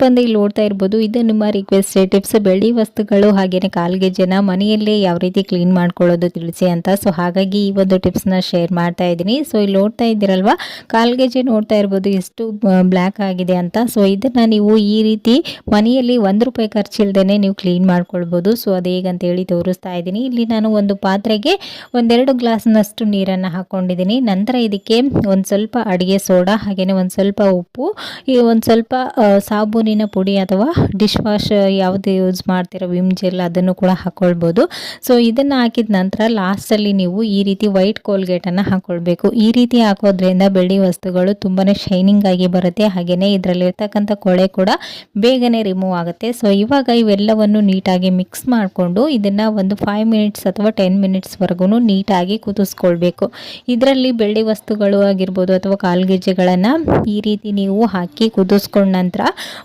ಬಂದು ಇಲ್ಲಿ ನೋಡ್ತಾ ಇರ್ಬೋದು, ಇದು ನಿಮ್ಮ ರಿಕ್ವೆಸ್ಟೆಡ್ ಟಿಪ್ಸ್. ಬೆಳ್ಳಿ ವಸ್ತುಗಳು ಹಾಗೇನೆ ಕಾಲ್ಗೆಜ್ಜೆನ ಮನೆಯಲ್ಲೇ ಯಾವ ರೀತಿ ಕ್ಲೀನ್ ಮಾಡ್ಕೊಳ್ಳೋದು ತಿಳಿಸಿ ಅಂತ. ಸೊ ಹಾಗಾಗಿ ಈ ಒಂದು ಟಿಪ್ಸ್ನ ಶೇರ್ ಮಾಡ್ತಾ ಇದ್ದೀನಿ. ಸೊ ಇಲ್ಲಿ ನೋಡ್ತಾ ಇದ್ದೀರಲ್ವಾ, ಕಾಲ್ಗೆಜ್ಜೆ ನೋಡ್ತಾ ಇರ್ಬೋದು ಎಷ್ಟು ಬ್ಲ್ಯಾಕ್ ಆಗಿದೆ ಅಂತ. ಸೊ ಇದನ್ನ ನೀವು ಈ ರೀತಿ ಮನೆಯಲ್ಲಿ ₹1 ಖರ್ಚಿಲ್ದೇನೆ ನೀವು ಕ್ಲೀನ್ ಮಾಡ್ಕೊಳ್ಬೋದು. ಸೊ ಅದು ಹೇಗಂತ ಹೇಳಿ ತೋರಿಸ್ತಾ ಇದ್ದೀನಿ. ಇಲ್ಲಿ ನಾನು ಒಂದು ಪಾತ್ರೆಗೆ 1-2 ಗ್ಲಾಸ್ನಷ್ಟು ನೀರನ್ನು ಹಾಕೊಂಡಿದ್ದೀನಿ. ನಂತರ ಇದಕ್ಕೆ ಒಂದು ಸ್ವಲ್ಪ ಅಡಿಗೆ ಸೋಡಾ ಹಾಗೇನೆ ಒಂದು ಸ್ವಲ್ಪ ಉಪ್ಪು, ಈ ಒಂದು ಸ್ವಲ್ಪ ಸಾಬೂನಿನ ಪುಡಿ ಅಥವಾ ಡಿಶ್ ವಾಶ್ ಯಾವುದು ಯೂಸ್ ಮಾಡ್ತಿರೋ ವಿಮ್ ಜೆಲ್ ಅದನ್ನು ಕೂಡ ಹಾಕೊಳ್ಬೋದು. ಸೊ ಇದನ್ನು ಹಾಕಿದ ನಂತರ ಲಾಸ್ಟಲ್ಲಿ ನೀವು ಈ ರೀತಿ ವೈಟ್ ಕೋಲ್ಗೇಟನ್ನು ಹಾಕೊಳ್ಬೇಕು. ಈ ರೀತಿ ಹಾಕೋದ್ರಿಂದ ಬೆಳ್ಳಿ ವಸ್ತುಗಳು ತುಂಬಾ ಶೈನಿಂಗ್ ಆಗಿ ಬರುತ್ತೆ. ಹಾಗೆಯೇ ಇದರಲ್ಲಿರ್ತಕ್ಕಂಥ ಕೊಳೆ ಕೂಡ ಬೇಗನೆ ರಿಮೂವ್ ಆಗುತ್ತೆ. ಸೊ ಇವಾಗ ಇವೆಲ್ಲವನ್ನು ನೀಟಾಗಿ ಮಿಕ್ಸ್ ಮಾಡಿಕೊಂಡು ಇದನ್ನು ಒಂದು 5 ಮಿನಿಟ್ಸ್ ಅಥವಾ 10 ಮಿನಿಟ್ಸ್ವರೆಗೂ ನೀಟಾಗಿ ಕುದಿಸ್ಕೊಳ್ಬೇಕು. ಇದರಲ್ಲಿ ಬೆಳ್ಳಿ ವಸ್ತುಗಳು ಆಗಿರ್ಬೋದು ಅಥವಾ ಕಾಲ್ಗೆಜ್ಜೆಗಳನ್ನು ಈ ರೀತಿ ನೀವು ಹಾಕಿ ಕುದಿಸ್ಕೊಂಡ ನಂತರ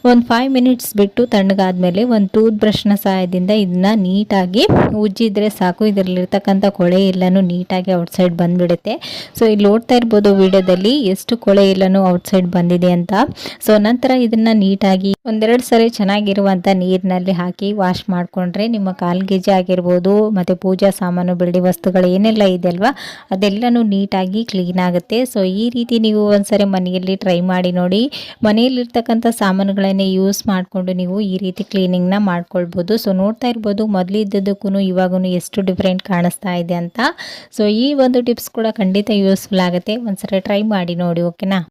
ಒಂದು 5 ಮಿನಿಟ್ಸ್ ಬಿಟ್ಟು ತಣ್ಣಗಾದ್ಮೇಲೆ ಒಂದು ಟೂತ್ ಬ್ರಷ್ನ ಸಹಾಯದಿಂದ ಇದನ್ನ ನೀಟಾಗಿ ಉಜ್ಜಿದ್ರೆ ಸಾಕು. ಇದರಲ್ಲಿರ್ತಕ್ಕಂಥ ಕೊಳೆ ಎಲ್ಲನೂ ನೀಟಾಗಿ ಔಟ್ಸೈಡ್ ಬಂದ್ಬಿಡುತ್ತೆ. ಸೊ ಇಲ್ಲಿ ನೋಡ್ತಾ ಇರ್ಬೋದು ವಿಡಿಯೋದಲ್ಲಿ ಎಷ್ಟು ಕೊಳೆ ಎಲ್ಲನೂ ಔಟ್ಸೈಡ್ ಬಂದಿದೆ ಅಂತ. ಸೊ ನಂತರ ಇದನ್ನ ನೀಟಾಗಿ 1-2 ಸರಿ ಚೆನ್ನಾಗಿರುವಂಥ ನೀರಿನಲ್ಲಿ ಹಾಕಿ ವಾಶ್ ಮಾಡಿಕೊಂಡ್ರೆ ನಿಮ್ಮ ಕಾಲ್ಗೆಜ್ಜೆ ಆಗಿರ್ಬೋದು ಮತ್ತು ಪೂಜಾ ಸಾಮಾನು ಬೆಳ್ಳಿ ವಸ್ತುಗಳು ಏನೆಲ್ಲ ಇದೆ ಅಲ್ವಾ ಅದೆಲ್ಲನೂ ನೀಟಾಗಿ ಕ್ಲೀನ್ ಆಗುತ್ತೆ. ಸೊ ಈ ರೀತಿ ನೀವು ಒಂದ್ಸರಿ ಮನೆಯಲ್ಲಿ ಟ್ರೈ ಮಾಡಿ ನೋಡಿ. ಮನೆಯಲ್ಲಿರ್ತಕ್ಕಂಥ ಸಾಮಾನುಗಳನ್ನೇ ಯೂಸ್ ಮಾಡಿಕೊಂಡು ನೀವು ಈ ರೀತಿ ಕ್ಲೀನಿಂಗ್ನ ಮಾಡ್ಕೊಳ್ಬೋದು. ಸೊ ನೋಡ್ತಾ ಇರ್ಬೋದು ಮೊದಲು ಇದ್ದದಕ್ಕೂ ಇವಾಗೂ ಎಷ್ಟು ಡಿಫ್ರೆಂಟ್ ಕಾಣಿಸ್ತಾ ಇದೆ ಅಂತ. ಸೊ ಈ ಒಂದು ಟಿಪ್ಸ್ ಕೂಡ ಖಂಡಿತ ಯೂಸ್ಫುಲ್ ಆಗುತ್ತೆ. ಒಂದ್ಸರಿ ಟ್ರೈ ಮಾಡಿ ನೋಡಿ, ಓಕೆನಾ.